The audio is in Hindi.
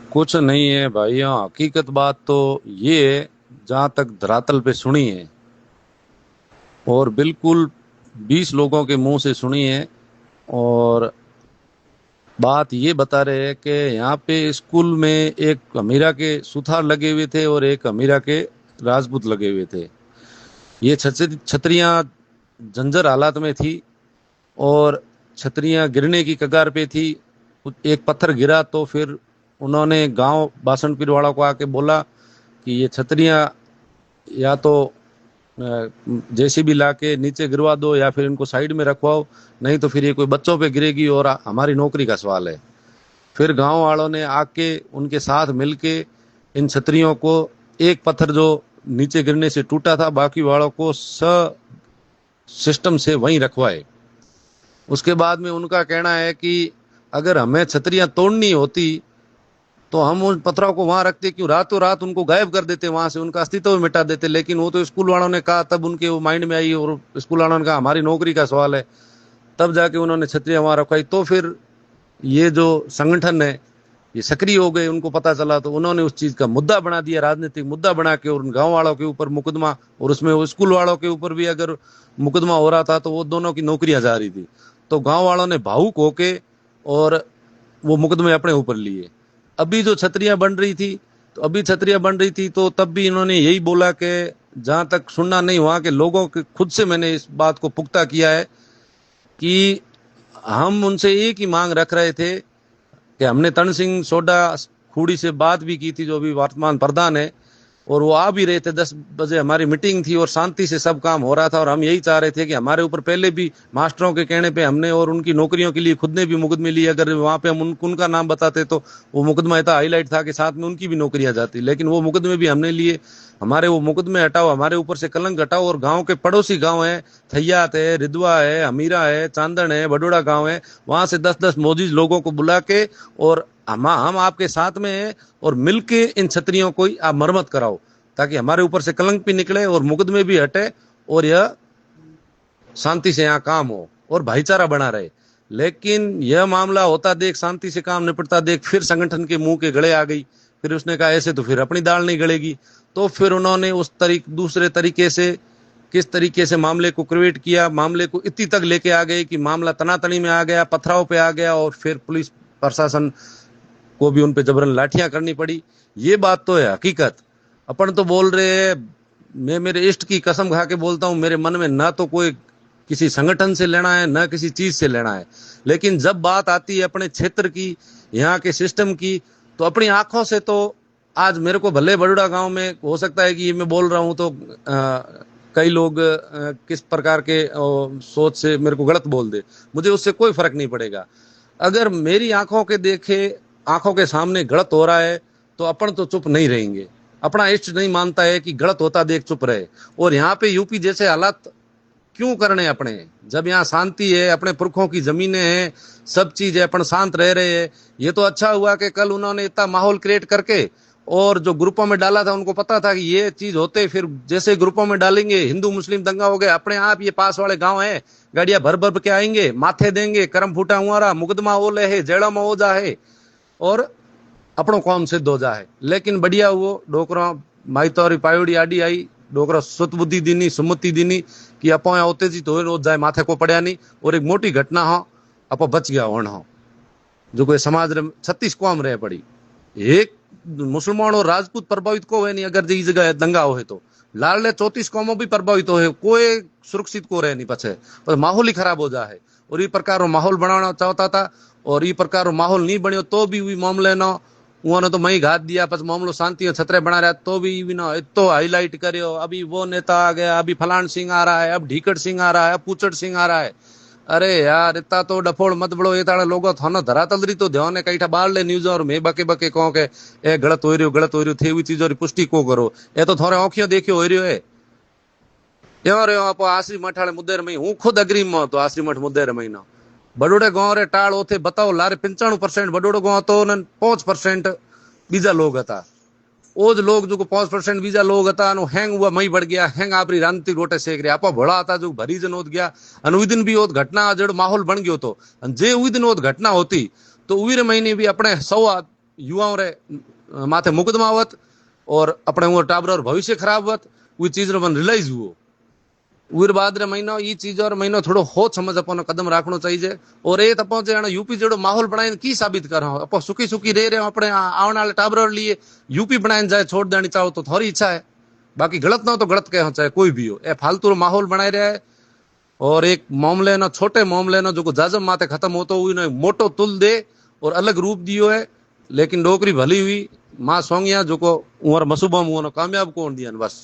कुछ नहीं है भाइयों, हकीकत बात तो ये है, जहां तक धरातल पे सुनी है और बिल्कुल 20 लोगों के मुंह से सुनी है। और बात ये बता रहे हैं कि यहाँ पे स्कूल में एक अमीरा के सुथार लगे हुए थे और एक अमीरा के राजपूत लगे हुए थे। ये छतरियां जंजर हालात में थी और छतरियां गिरने की कगार पे थी। एक पत्थर गिरा तो फिर उन्होंने गांव बासनपीर वालों को आके बोला कि ये छतरियां या तो जेसीबी ला के नीचे गिरवा दो या फिर इनको साइड में रखवाओ, नहीं तो फिर ये कोई बच्चों पे गिरेगी और हमारी नौकरी का सवाल है। फिर गांव वालों ने आके उनके साथ मिलके इन छतरियों को, एक पत्थर जो नीचे गिरने से टूटा था, बाकी वालों को सिस्टम से वहीं रखवाए। उसके बाद में उनका कहना है कि अगर हमें छतरियां तोड़नी होती तो हम उन पत्थरों को वहां रखते, क्यों रातों रात उनको गायब कर देते, वहां से उनका अस्तित्व मिटा देते। लेकिन वो तो स्कूल वालों ने कहा, तब उनके वो माइंड में आई और स्कूल वालों ने कहा हमारी नौकरी का सवाल है, तब जाके उन्होंने छतरियां वहां रखवाई। तो फिर ये जो संगठन है ये सक्रिय हो गए, उनको पता चला तो उन्होंने उस चीज का मुद्दा बना दिया, राजनीतिक मुद्दा बना के, और उन गांव वालों के ऊपर मुकदमा, और उसमें वो स्कूल वालों के ऊपर भी अगर मुकदमा हो रहा था तो वो दोनों की नौकरियां जा रही थी। तो गांव वालों ने भावुक होके और वो मुकदमे अपने ऊपर लिए। अभी जो छतरियां बन रही थी, तो अभी छतरियां बन रही थी तो तब भी इन्होंने यही बोला कि जहां तक सुनना नहीं, वहां के लोगों के खुद से मैंने इस बात को पुख्ता किया है कि हम उनसे एक ही मांग रख रहे थे कि हमने तन सिंह सोडा खूड़ी से बात भी की थी, जो अभी वर्तमान प्रधान है, और वो आ भी रहे थे। 10 बजे हमारी मीटिंग थी और शांति से सब काम हो रहा था। और हम यही चाह रहे थे कि हमारे ऊपर पहले भी मास्टरों के कहने पे हमने और उनकी नौकरियों के लिए खुद ने भी मुकदमे लिए। अगर वहां पे हम उनका नाम बताते तो वो मुकदमा इतना हाईलाइट था कि साथ में उनकी भी नौकरियां जाती, लेकिन वो मुकदमे भी हमने लिए। हमारे वो मुकदमे हटाओ, हमारे ऊपर से कलंक हटाओ। और गांव के पड़ोसी गांव है, थैयात है, रिदवा है, हमीरा है, चांदन है, बडोड़ा गांव है, वहां से 10-10 मोजीज लोगों को बुला के, और हम आपके साथ में हैं, और मिलके इन छतरियों को आप मरम्मत कराओ, ताकि हमारे ऊपर से कलंक भी निकले और मुकदमे भी हटे और यह शांति से यहाँ काम हो और भाईचारा बना रहे। लेकिन यह मामला होता देख, शांति से काम निपटता देख, फिर संगठन के मुंह के गले आ गई। फिर उसने कहा ऐसे तो फिर अपनी दाल नहीं गलेगी। तो फिर उन्होंने उस दूसरे तरीके से, किस तरीके से मामले को क्रिएट किया, मामले को इतनी तक लेके आ गए कि मामला तनातनी में आ गया, पथराव पे आ गया, और फिर पुलिस प्रशासन को भी उन पे जबरन लाठियां करनी पड़ी। ये बात तो है हकीकत। अपन तो बोल रहे हैं, मैं मेरे इष्ट की कसम खा के बोलता हूँ, मेरे मन में ना तो कोई किसी संगठन से लेना है ना किसी चीज से लेना है। लेकिन जब बात आती है अपने क्षेत्र की, यहाँ के सिस्टम की, तो अपनी आंखों से तो आज मेरे को, भले बड़ोड़ा गांव में हो सकता है कि ये मैं बोल रहा हूँ तो कई लोग किस प्रकार के सोच से मेरे को गलत बोल दे, मुझे उससे कोई फर्क नहीं पड़ेगा। अगर मेरी आंखों के देखे, आंखों के सामने गलत हो रहा है तो अपन तो चुप नहीं रहेंगे। अपना इष्ट नहीं मानता है कि गलत होता देख चुप रहे। और यहाँ पे यूपी जैसे हालात क्यों करने अपने, जब यहाँ शांति है, अपने पुरखों की जमीनें हैं, सब चीज है, अपन शांत रह रहे हैं। ये तो अच्छा हुआ कि कल उन्होंने इतना माहौल क्रिएट करके, और जो ग्रुपों में डाला था उनको पता था कि ये चीज होते, फिर जैसे ग्रुपों में डालेंगे हिंदू मुस्लिम दंगा हो गया, अपने आप ये पास वाले गांव है, गाड़ियां भर भर के आएंगे, माथे देंगे, करम फूटा हुआ रहा, मुकदमा ओले है, जेड़ा में हो जा है, और अपनो काम सिद्ध हो जाए। लेकिन बढ़िया वो डोकरा माई तोरी पायोड़ी आडी आई, डोकरा सुत बुद्धि दीनी, सुमति दीनी कि अपो यहाँ होते जी तो रोज जाए, माथे को पड़या नहीं। और एक मोटी घटना हो, अपो बच गया होना हो, जो कोई समाज रे 36 कौम रहे पड़ी, एक मुसलमान और राजपूत प्रभावित को है नहीं। अगर जी जगह दंगा हो तो लाल 34 कौमों भी प्रभावित हो, कोई सुरक्षित को रहे नहीं पछे, पर माहौल ही खराब हो जाए। और ये प्रकार माहौल बनाना चाहता था, और ये प्रकार माहौल नहीं बनियो तो भी हुई मामले ना, उन्होंने तो मई घात दिया, पस मामलो शांति छतरे बना रहा तो भी ना इतो हाईलाइट करियो, अभी वो नेता आ गया, अभी फलान सिंह आ रहा है, अब ढीकड़ सिंह आ रहा है, अब पूचड़ सिंह आ रहा है। अरे यार इतना तो डफोड़ मत बड़ो, ये ताड़ा लोगो थानो धरातल री तो ध्यान है, कई बाहर ले न्यूज और मैं बके बके कहो के ए गलत हो रही थे, हुई चीजों की पुष्टि को करो। ये तो थोड़े औखियों देखियो हो रही है। एवं रे आप आश्री मठ वाले मुद्दे में हूँ खुद अग्रीम में तो आश्री मठ मुद्दे महीना बडोड़े गांव रे टाल ओथे बताओ लारे 95% बडोड़ो गांव तो 5% बीजा लोग था। ओज लोग जो 5% बीजा लोग था, हैंग हुआ मई बढ़ गया, हैंग आपरी रांति रोटे सेक रहे, आपा भड़ा था जो भरी जन होत गया। उस दिन भी ओत घटना जड़ माहौल बन गयो तो जे उस दिन ओत घटना होती तो उस महीने भी अपने 100 युवाओं रे माथे मुकदमा होत और अपने वो टाबर और भविष्य खराब होत वो चीज रो मन रियलाइज हुओ उर बाद रे महीनो ई चीज और महीनो थोड़ो होच समझ अपन कदम राखनो चाहिए और ए तपो जे यूपी जेड़ो माहौल बनाए की साबित कर अपन सुखी सुखी रह रहे अपने आने वाले टाबर लिए यूपी बनाए जाए छोड़ देनी चाहो तो थोड़ी इच्छा है बाकी गलत ना हो तो गलत कहो चाहे कोई भी हो ए फालतू रो माहौल बनाए रहा है और एक मामले ना छोटे मामले ना जो जाजम माथे खत्म होतो हुई मोटो तुल दे और अलग रूप दियो है लेकिन डोकरी भली हुई मां सोंगिया जो को उमर मसूबा मुओ कामयाब कोन दिया बस